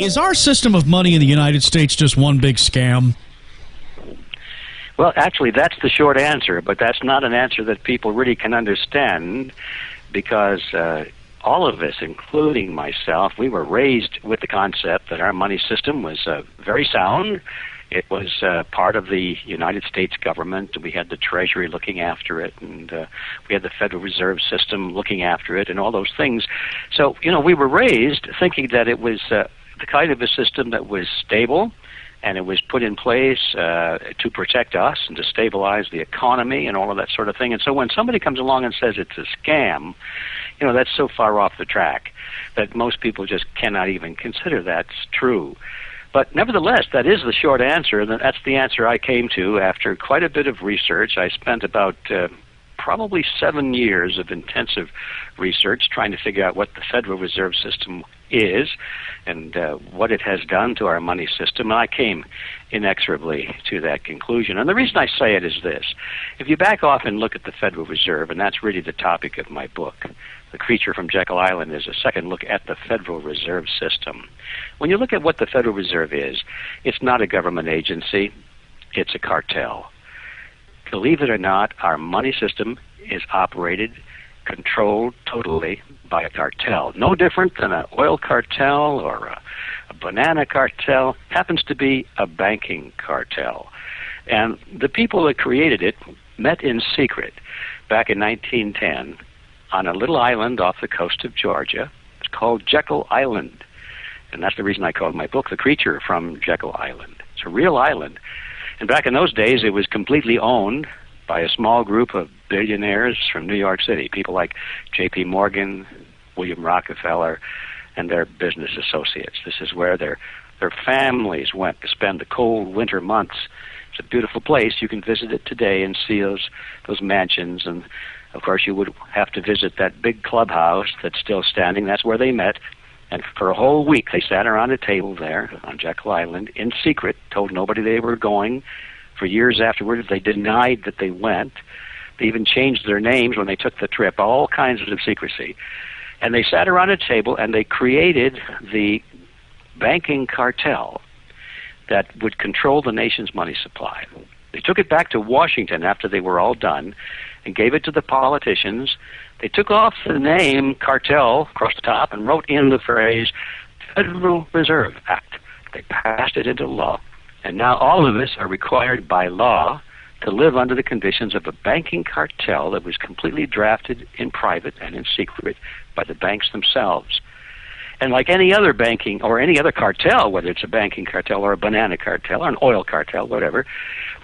Is our system of money in the United States just one big scam? Well, actually, that's the short answer, but that's not an answer that people really can understand, because all of us, including myself, we were raised with the concept that our money system was very sound. It was part of the United States government. We had the Treasury looking after it, and we had the Federal Reserve System looking after it, and all those things. So, we were raised thinking that it was the kind of a system that was stable, and it was put in place to protect us and to stabilize the economy and all of that sort of thing. And so when somebody comes along and says it's a scam, that's so far off the track that most people just cannot even consider that's true. But nevertheless, that is the short answer, and that's the answer I came to after quite a bit of research. I spent about probably 7 years of intensive research trying to figure out what the Federal Reserve System is and what it has done to our money system, and I came inexorably to that conclusion. And the reason I say it is this. If you back off and look at the Federal Reserve, and that's really the topic of my book, The Creature from Jekyll Island is a second look at the Federal Reserve System. When you look at what the Federal Reserve is, it's not a government agency, it's a cartel. Believe it or not, our money system is operated, controlled totally by a cartel. No different than an oil cartel or a banana cartel. Happens to be a banking cartel. And the people that created it met in secret back in 1910 on a little island off the coast of Georgia. It's called Jekyll Island. And that's the reason I called my book The Creature from Jekyll Island. It's a real island. And back in those days, it was completely owned by a small group of billionaires from New York City, people like J.P. Morgan, William Rockefeller, and their business associates. This is where their families went to spend the cold winter months. It's a beautiful place. You can visit it today and see those mansions. And, of course, you would have to visit that big clubhouse that's still standing. That's where they met. And for a whole week, they sat around a table there on Jekyll Island in secret, told nobody they were going. For years afterwards, they denied that they went. They even changed their names when they took the trip, all kinds of secrecy. And they sat around a table and they created the banking cartel that would control the nation's money supply. They took it back to Washington after they were all done and gave it to the politicians. They took off the name cartel across the top and wrote in the phrase Federal Reserve Act. They passed it into law. And now all of us are required by law to live under the conditions of a banking cartel that was completely drafted in private and in secret by the banks themselves. And like any other banking or any other cartel, whether it's a banking cartel or a banana cartel or an oil cartel, whatever,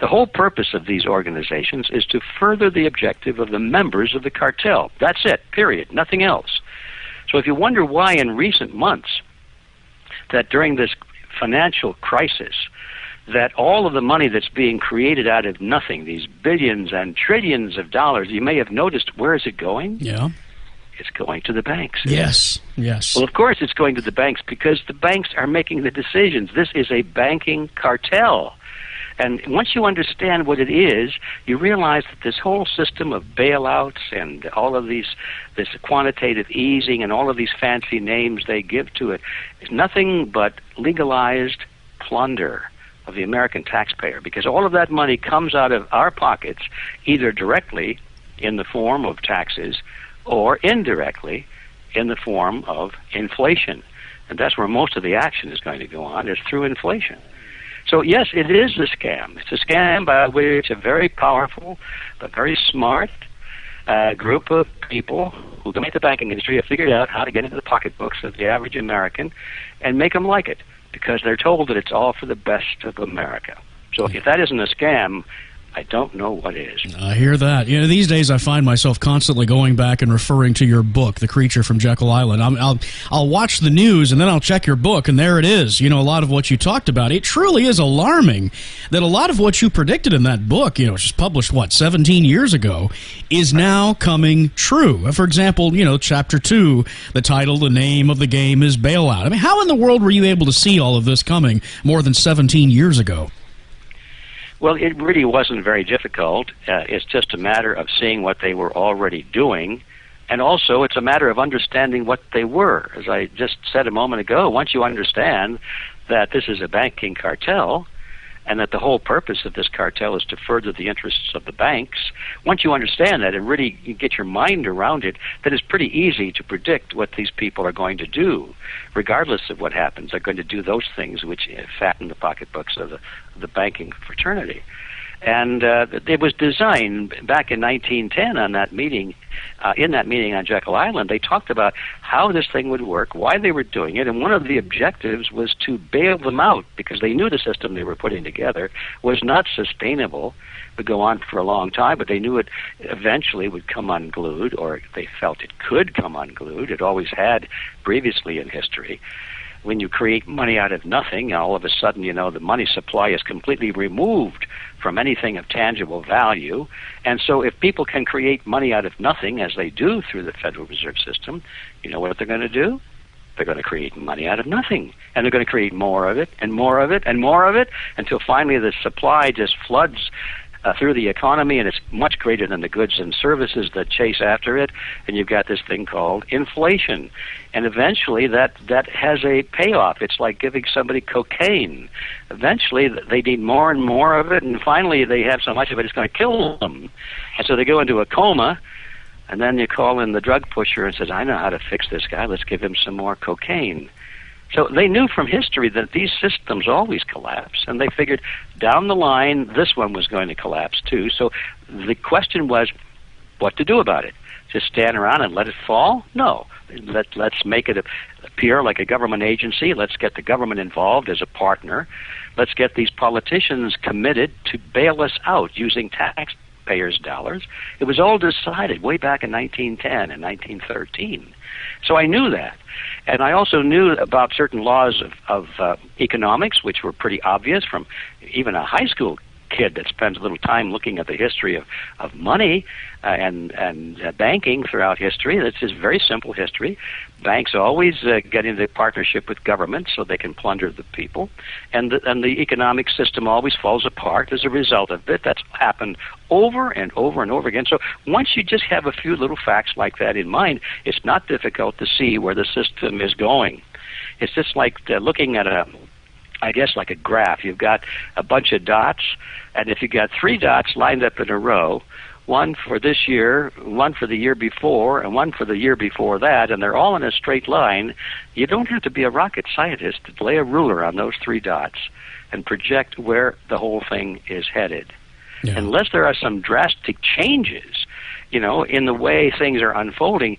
the whole purpose of these organizations is to further the objective of the members of the cartel. That's it, period, nothing else. So if you wonder why in recent months that during this financial crisis that all of the money that's being created out of nothing, these billions and trillions of dollars, you may have noticed, where is it going? Yeah. It's going to the banks. Yes, yes. Well, of course it's going to the banks because the banks are making the decisions. This is a banking cartel. And once you understand what it is, you realize that this whole system of bailouts and all of this quantitative easing and all of these fancy names they give to it is nothing but legalized plunder of the American taxpayer, because all of that money comes out of our pockets either directly in the form of taxes or indirectly in the form of inflation. And that's where most of the action is going to go on, is through inflation. So yes, it is a scam. It's a scam by which a very powerful but very smart group of people who dominate the banking industry have figured out how to get into the pocketbooks of the average American and make them like it, because they're told that it's all for the best of America. So if that isn't a scam, I don't know what is. I hear that. These days I find myself constantly going back and referring to your book, The Creature from Jekyll Island. I'll watch the news and then I'll check your book, and there it is. A lot of what you talked about. It truly is alarming that a lot of what you predicted in that book, which was published, 17 years ago, is now coming true. For example, Chapter 2, the title, The Name of the Game is Bailout. I mean, how in the world were you able to see all of this coming more than 17 years ago? Well, it really wasn't very difficult. It's just a matter of seeing what they were already doing And also, it's a matter of understanding what they were. As I just said a moment ago, once you understand that this is a banking cartel, and that the whole purpose of this cartel is to further the interests of the banks, once you understand that and really you get your mind around it, then it's pretty easy to predict what these people are going to do. Regardless of what happens, they're going to do those things which fatten the pocketbooks of the banking fraternity. And it was designed back in 1910 on that meeting, in that meeting on Jekyll Island. They talked about how this thing would work, why they were doing it, and one of the objectives was to bail them out because they knew the system they were putting together was not sustainable, would go on for a long time, but they knew it eventually would come unglued, or they felt it could come unglued. It always had previously in history. When you create money out of nothing, all of a sudden, the money supply is completely removed from anything of tangible value. And so if people can create money out of nothing, as they do through the Federal Reserve System, you know what they're going to do? They're going to create money out of nothing. And they're going to create more of it and more of it and more of it until finally the supply just floods through the economy, and it's much greater than the goods and services that chase after it, and you've got this thing called inflation. And eventually that has a payoff. It's like giving somebody cocaine. Eventually they need more and more of it, and finally they have so much of it it's going to kill them. And so they go into a coma, and then you call in the drug pusher and says, I know how to fix this guy, let's give him some more cocaine. So they knew from history that these systems always collapse, and they figured down the line this one was going to collapse too. So the question was what to do about it. Just stand around and let it fall? No. Let's make it appear like a government agency. Let's get the government involved as a partner. Let's get these politicians committed to bail us out using taxpayers' dollars. It was all decided way back in 1910 and 1913. So I knew that. And I also knew about certain laws of economics, which were pretty obvious from even a high school kid that spends a little time looking at the history of money and banking throughout history. That's just very simple history. Banks always get into partnership with government so they can plunder the people, and the economic system always falls apart as a result of it. That's happened over and over and over again. So once you just have a few little facts like that in mind, it's not difficult to see where the system is going. It's just like looking at like a graph. You've got a bunch of dots, and if you've got 3 dots lined up in a row, one for this year, one for the year before, and one for the year before that, and they're all in a straight line, you don't have to be a rocket scientist to lay a ruler on those 3 dots and project where the whole thing is headed. Yeah. Unless there are some drastic changes, in the way things are unfolding,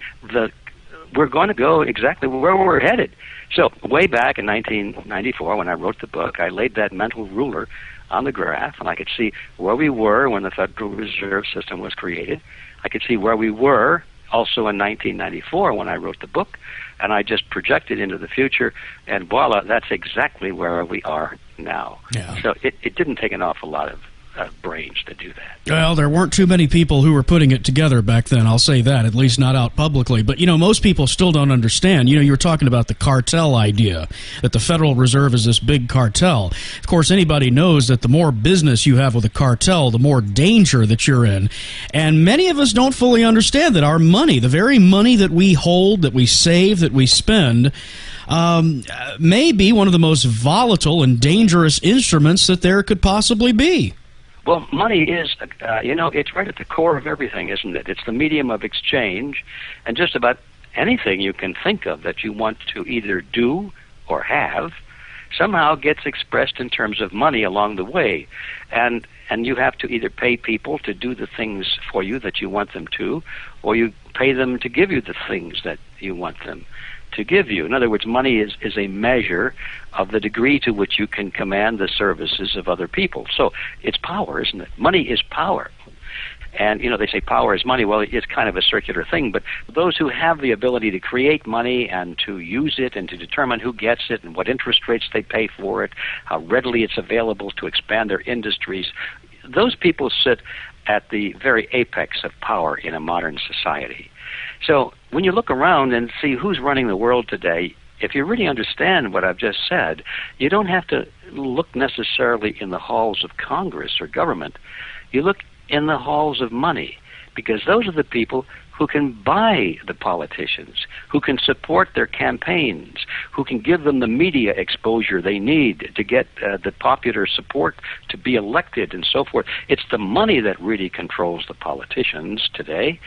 we're going to go exactly where we're headed. So way back in 1994, when I wrote the book, I laid that mental ruler on the graph, and I could see where we were when the Federal Reserve System was created. I could see where we were also in 1994 when I wrote the book, and I just projected into the future, and voila, that's exactly where we are now. Yeah. So it didn't take an awful lot of brains to do that. Well, there weren't too many people who were putting it together back then, I'll say that, at least not out publicly. But, most people still don't understand. You were talking about the cartel idea, that the Federal Reserve is this big cartel. Of course, anybody knows that the more business you have with a cartel, the more danger that you're in. And many of us don't fully understand that our money, the very money that we hold, that we save, that we spend, may be one of the most volatile and dangerous instruments that there could possibly be. Well, money is, it's right at the core of everything, isn't it? It's the medium of exchange, and just about anything you can think of that you want to either do or have somehow gets expressed in terms of money along the way. And you have to either pay people to do the things for you that you want them to, or you pay them to give you the things that you want them to give you. In other words, money is a measure of the degree to which you can command the services of other people. So it's power, isn't it? Money is power. And, they say power is money. Well, it's kind of a circular thing, but those who have the ability to create money and to use it and to determine who gets it and what interest rates they pay for it, how readily it's available to expand their industries, those people sit at the very apex of power in a modern society. So when you look around and see who's running the world today, if you really understand what I've just said, you don't have to look necessarily in the halls of Congress or government. You look in the halls of money, because those are the people who can buy the politicians, who can support their campaigns, who can give them the media exposure they need to get the popular support to be elected and so forth. It's the money that really controls the politicians today.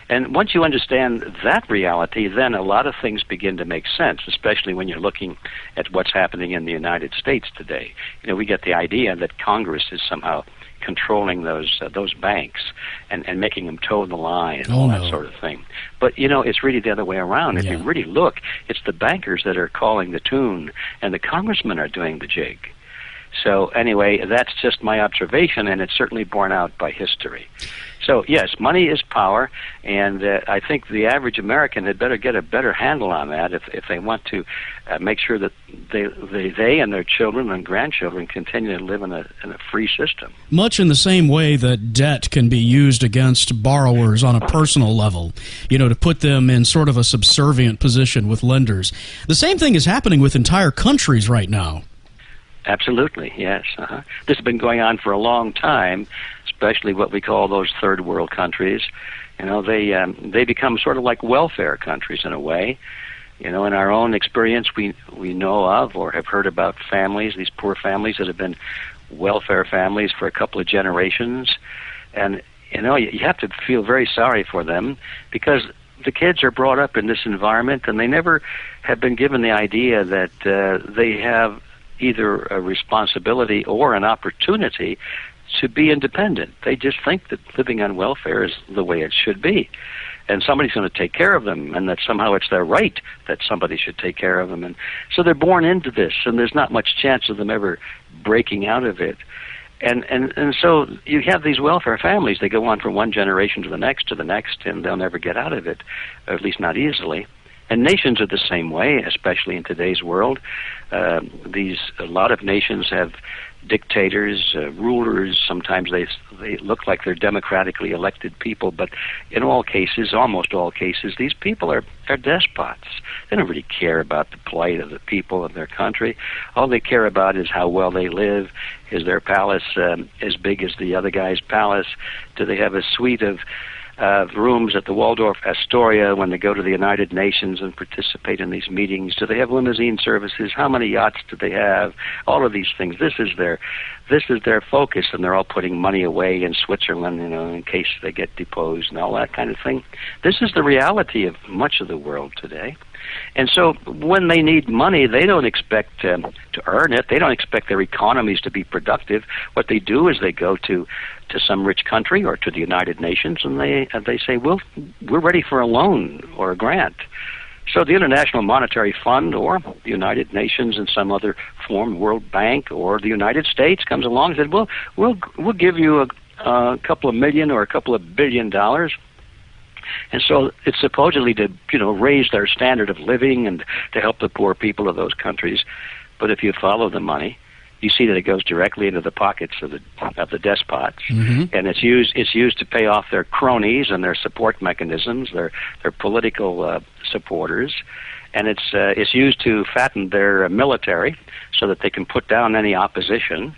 And once you understand that reality, then a lot of things begin to make sense, especially when you're looking at what's happening in the United States today. You know, we get the idea that Congress is somehow controlling those banks and making them toe the line and all that sort of thing. But, you know, it's really the other way around. If you really look, it's the bankers that are calling the tune, and the congressmen are doing the jig. So anyway, that's just my observation, and it's certainly borne out by history. So yes, money is power, and I think the average American had better get a better handle on that if they want to make sure that they and their children and grandchildren continue to live in a free system. Much in the same way that debt can be used against borrowers on a personal level, you know, to put them in sort of a subservient position with lenders. The same thing is happening with entire countries right now. Absolutely, yes. This has been going on for a long time, especially what we call those third world countries. You know, they become sort of like welfare countries in a way. You know, in our own experience, we know of or have heard about families, these poor families that have been welfare families for a couple of generations. And, you know, you have to feel very sorry for them because the kids are brought up in this environment and they never have been given the idea that they have either a responsibility or an opportunity to be independent. They just think that living on welfare is the way it should be. And somebody's going to take care of them, and that somehow it's their right that somebody should take care of them. And so they're born into this, and there's not much chance of them ever breaking out of it. And so you have these welfare families. They go on from one generation to the next, and they'll never get out of it, or at least not easily. And nations are the same way, especially in today's world. A lot of nations have dictators, rulers. Sometimes they look like they're democratically elected people, but in all cases, almost all cases, these people are despots. They don't really care about the plight of the people of their country. All they care about is how well they live. Is their palace as big as the other guy's palace? Do they have a suite of rooms at the Waldorf Astoria when they go to the United Nations and participate in these meetings? Do they have limousine services? How many yachts do they have? All of these things. This is their focus, and they're all putting money away in Switzerland, you know, in case they get deposed and all that kind of thing. This is the reality of much of the world today. And so when they need money, they don't expect to earn it. They don't expect their economies to be productive. What they do is they go to some rich country or to the United Nations, and they say, well, we're ready for a loan or a grant. So the International Monetary Fund or the United Nations in some other form, World Bank or the United States comes along and says, well, we'll give you a couple of million or a couple of $1 billion. And so it's supposedly to, you know, raise their standard of living and to help the poor people of those countries. But if you follow the money, you see that it goes directly into the pockets of the despots, and it's used to pay off their cronies and their support mechanisms, their political supporters, and it's used to fatten their military so that they can put down any opposition.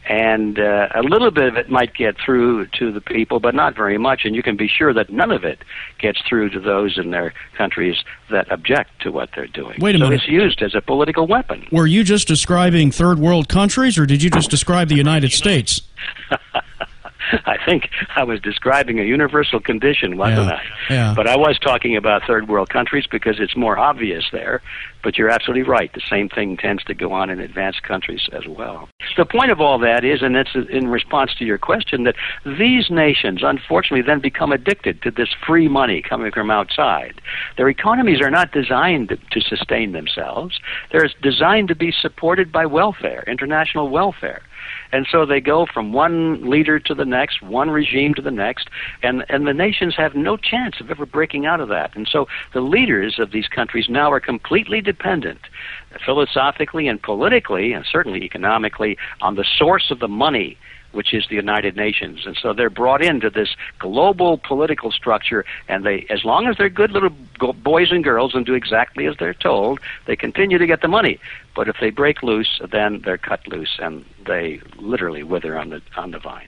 And a little bit of it might get through to the people, but not very much, and you can be sure that none of it gets through to those in their countries that object to what they're doing. Wait a minute. So it's used as a political weapon. Were you just describing third world countries, or did you just describe the United States? I think I was describing a universal condition, wasn't I? Yeah. But I was talking about third world countries because it's more obvious there. But you're absolutely right. The same thing tends to go on in advanced countries as well. The point of all that is, and it's in response to your question, that these nations unfortunately then become addicted to this free money coming from outside. Their economies are not designed to sustain themselves. They're designed to be supported by welfare, international welfare. And so they go from one leader to the next, one regime to the next, and the nations have no chance of ever breaking out of that. And so the leaders of these countries now are completely dependent, philosophically and politically, and certainly economically, on the source of the money, which is the United Nations. And so they're brought into this global political structure, and they, as long as they're good little boys and girls and do exactly as they're told, they continue to get the money. But if they break loose, then they're cut loose, and they literally wither on the vine.